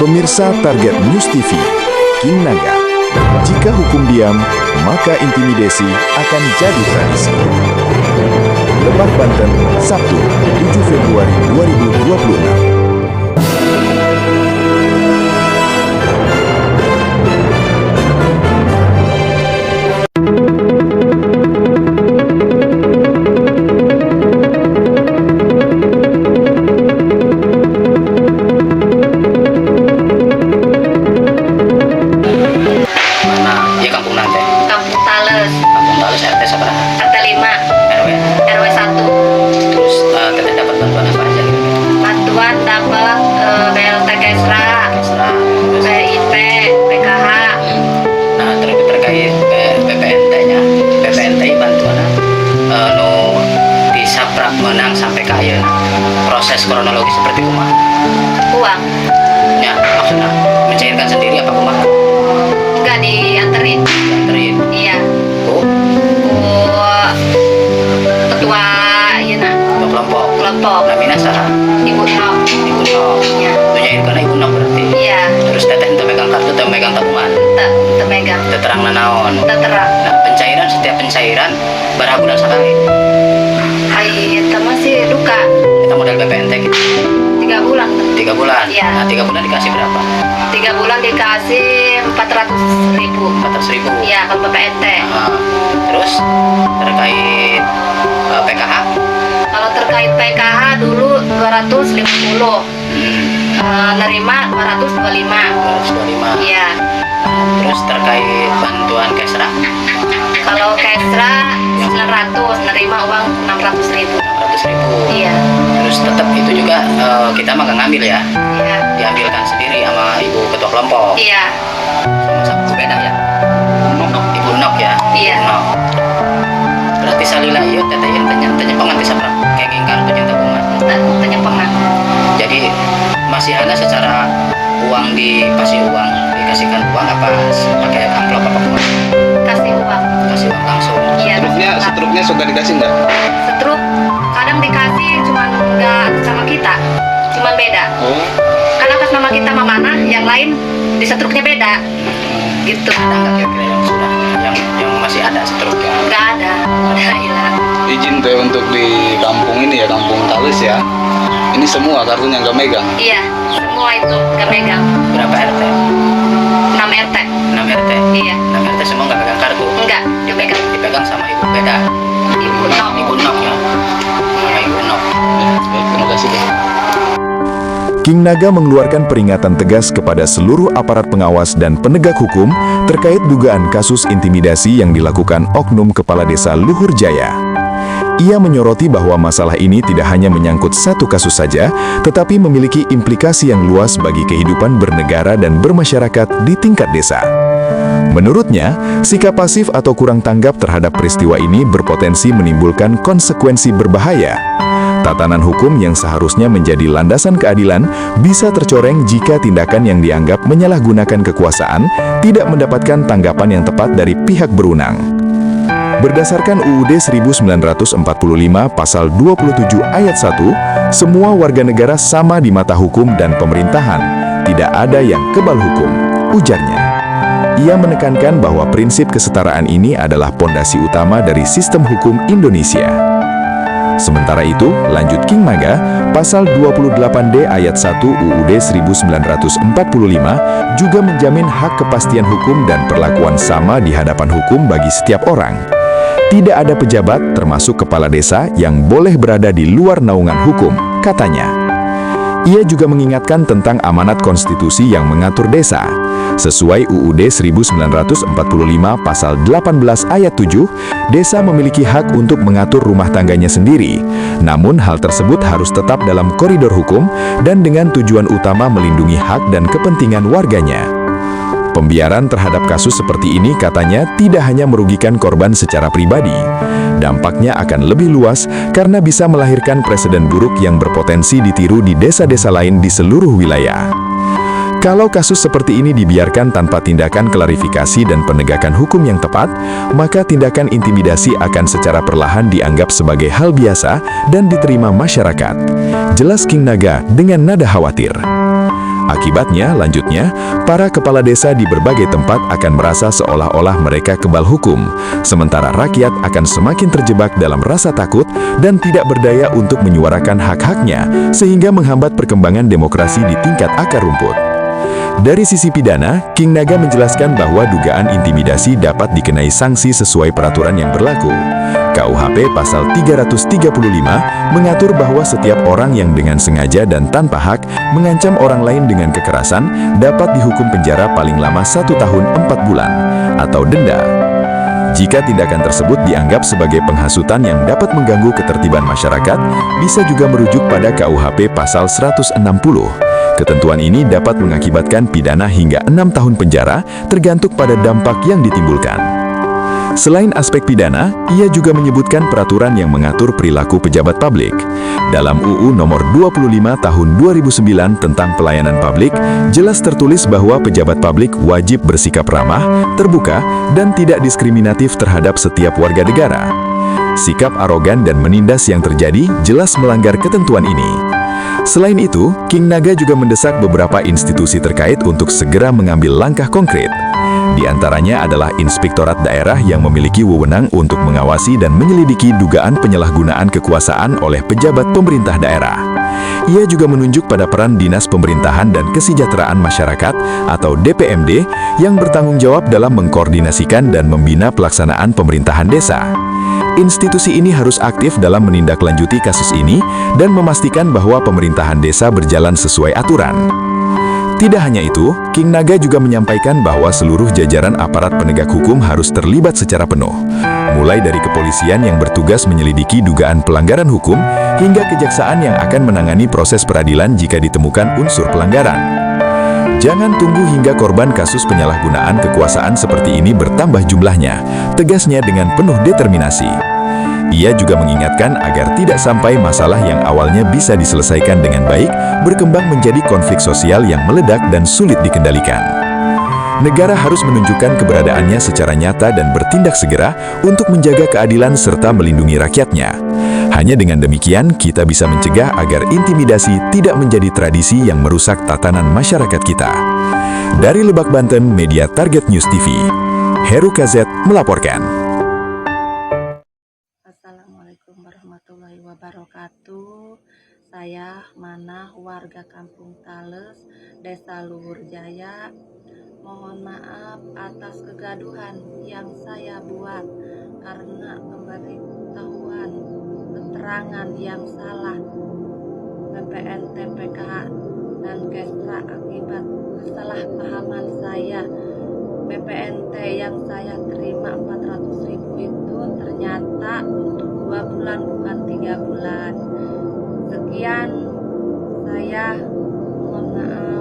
Pemirsa Target News TV, King Naga. Jika hukum diam, maka intimidasi akan jadi tradisi. Lebak, Banten, Sabtu, 7 Februari 2026. RT seberapa? RT 5 RW 1. Terus kita dapat bantuan apa aja gitu? Bantuan dapat BLT Kesra, BIP, PKH. Nah, terkait BPNT-nya, BPNT bantuan bisa prak menang sampai kaya. Proses kronologi seperti kumaha? Uang Ya, maksudnya mencairkan sendiri apa kumaha? enggak dianterin. Dianterin. Iya. Oh, Ketua iya nah. kelompok. Namina saha? Ibu Nok. Ibu Nok. Iya. Menyairkan Ibu Nok berarti. Iya. Terus teteh untuk megang kartu atau megang tabungan? Teu megang. Terang naon. Terang. Nah, setiap pencairan berapa bulan sekali? Ai eta masih duka. Kita model BPNT gitu. 3 bulan. 3 bulan. Iya. Nah, 3 bulan dikasih berapa? 3 bulan dikasih 400.000. 400.000. Iya, kalau BPNT. Nah, terus terkait PKH? Kalau terkait PKH dulu 250. Nerima 225. 225. Iya. Terus terkait bantuan Kesra? Kalau Kesra 900, nerima uang 600.000. 600.000. Iya. Terus tetap itu juga kita mah gak ngambil ya? Iya. Diambilkan sendiri sama Ibu Ketua Kelompok? Iya. Sama-sama beda ya? Ibu Nok ya? Iya. Nok. Berarti salila iya teteh yang tanya penganti sabra kenging kartu yang tabungan. Tanya pengen. Jadi masih ada secara uang dikasih uang, dikasihkan uang apa pakai amplop apa kumaha? Kasih uang. Kasih uang langsung. Iya. Struknya suka dikasih nggak? Setruk kadang dikasih cuman nggak sama kita, cuman beda. Oh, Karena atas nama kita Mamana, yang lain di setruknya beda. Gitu. Ada nggak kira-kira yang sudah yang masih ada seterusnya? Nggak ada, udah hilang. izin teh untuk di kampung ini ya, kampung Tales ya. Ini semua kartunya nggak megang. Iya, semua itu nggak megang. Berapa RT? 6 RT. 6 RT. Iya. 6 RT semua nggak pegang kartu? Enggak, dia megang. Dipegang sama Ibu beda. Ibu Nok. Ibu Nok ya. Sama Ibu Nok. Baik, terima kasih deh. King Naga mengeluarkan peringatan tegas kepada seluruh aparat pengawas dan penegak hukum terkait dugaan kasus intimidasi yang dilakukan oknum Kepala Desa Luhur Jaya. Ia menyoroti bahwa masalah ini tidak hanya menyangkut satu kasus saja, tetapi memiliki implikasi yang luas bagi kehidupan bernegara dan bermasyarakat di tingkat desa. Menurutnya, sikap pasif atau kurang tanggap terhadap peristiwa ini berpotensi menimbulkan konsekuensi berbahaya. Tatanan hukum yang seharusnya menjadi landasan keadilan bisa tercoreng jika tindakan yang dianggap menyalahgunakan kekuasaan tidak mendapatkan tanggapan yang tepat dari pihak berwenang. Berdasarkan UUD 1945 pasal 27 ayat 1, semua warga negara sama di mata hukum dan pemerintahan, tidak ada yang kebal hukum, ujarnya. Ia menekankan bahwa prinsip kesetaraan ini adalah pondasi utama dari sistem hukum Indonesia. Sementara itu, lanjut King Naga, pasal 28D ayat 1 UUD 1945 juga menjamin hak kepastian hukum dan perlakuan sama di hadapan hukum bagi setiap orang. Tidak ada pejabat, termasuk kepala desa, yang boleh berada di luar naungan hukum, katanya. Ia juga mengingatkan tentang amanat konstitusi yang mengatur desa. Sesuai UUD 1945 pasal 18 ayat 7, desa memiliki hak untuk mengatur rumah tangganya sendiri. Namun hal tersebut harus tetap dalam koridor hukum dan dengan tujuan utama melindungi hak dan kepentingan warganya. Pembiaran terhadap kasus seperti ini katanya tidak hanya merugikan korban secara pribadi. Dampaknya akan lebih luas karena bisa melahirkan presiden buruk yang berpotensi ditiru di desa-desa lain di seluruh wilayah. Kalau kasus seperti ini dibiarkan tanpa tindakan klarifikasi dan penegakan hukum yang tepat, maka tindakan intimidasi akan secara perlahan dianggap sebagai hal biasa dan diterima masyarakat. Jelas King Naga dengan nada khawatir. Akibatnya, lanjutnya, para kepala desa di berbagai tempat akan merasa seolah-olah mereka kebal hukum, sementara rakyat akan semakin terjebak dalam rasa takut dan tidak berdaya untuk menyuarakan hak-haknya, sehingga menghambat perkembangan demokrasi di tingkat akar rumput. Dari sisi pidana, King Naga menjelaskan bahwa dugaan intimidasi dapat dikenai sanksi sesuai peraturan yang berlaku. KUHP pasal 335 mengatur bahwa setiap orang yang dengan sengaja dan tanpa hak mengancam orang lain dengan kekerasan dapat dihukum penjara paling lama 1 tahun 4 bulan atau denda. Jika tindakan tersebut dianggap sebagai penghasutan yang dapat mengganggu ketertiban masyarakat, bisa juga merujuk pada KUHP pasal 160. Ketentuan ini dapat mengakibatkan pidana hingga 6 tahun penjara, tergantung pada dampak yang ditimbulkan. Selain aspek pidana, ia juga menyebutkan peraturan yang mengatur perilaku pejabat publik. Dalam UU Nomor 25 Tahun 2009 tentang Pelayanan Publik, jelas tertulis bahwa pejabat publik wajib bersikap ramah, terbuka, dan tidak diskriminatif terhadap setiap warga negara. Sikap arogan dan menindas yang terjadi jelas melanggar ketentuan ini. Selain itu, King Naga juga mendesak beberapa institusi terkait untuk segera mengambil langkah konkret. Di antaranya adalah Inspektorat Daerah yang memiliki wewenang untuk mengawasi dan menyelidiki dugaan penyalahgunaan kekuasaan oleh pejabat pemerintah daerah. Ia juga menunjuk pada peran Dinas Pemerintahan dan Kesejahteraan Masyarakat atau DPMD yang bertanggung jawab dalam mengkoordinasikan dan membina pelaksanaan pemerintahan desa. Institusi ini harus aktif dalam menindaklanjuti kasus ini dan memastikan bahwa pemerintahan desa berjalan sesuai aturan. Tidak hanya itu, King Naga juga menyampaikan bahwa seluruh jajaran aparat penegak hukum harus terlibat secara penuh, mulai dari kepolisian yang bertugas menyelidiki dugaan pelanggaran hukum hingga kejaksaan yang akan menangani proses peradilan jika ditemukan unsur pelanggaran. Jangan tunggu hingga korban kasus penyalahgunaan kekuasaan seperti ini bertambah jumlahnya, tegasnya dengan penuh determinasi. Ia juga mengingatkan agar tidak sampai masalah yang awalnya bisa diselesaikan dengan baik, berkembang menjadi konflik sosial yang meledak dan sulit dikendalikan. Negara harus menunjukkan keberadaannya secara nyata dan bertindak segera untuk menjaga keadilan serta melindungi rakyatnya. Hanya dengan demikian, kita bisa mencegah agar intimidasi tidak menjadi tradisi yang merusak tatanan masyarakat kita. Dari Lebak, Banten, Media Target News TV, Heru KZ melaporkan. Assalamualaikum warahmatullahi wabarakatuh. Saya Manah, warga Kampung Tales, Desa Luhur Jaya. Mohon maaf atas kegaduhan yang saya buat karena pemberitahuan keterangan yang salah PPN TPKH dan Kesra akibat kesalahpahaman saya. PPNT yang saya terima 400.000 itu ternyata untuk 2 bulan bukan 3 bulan. Sekian, saya mohon maaf.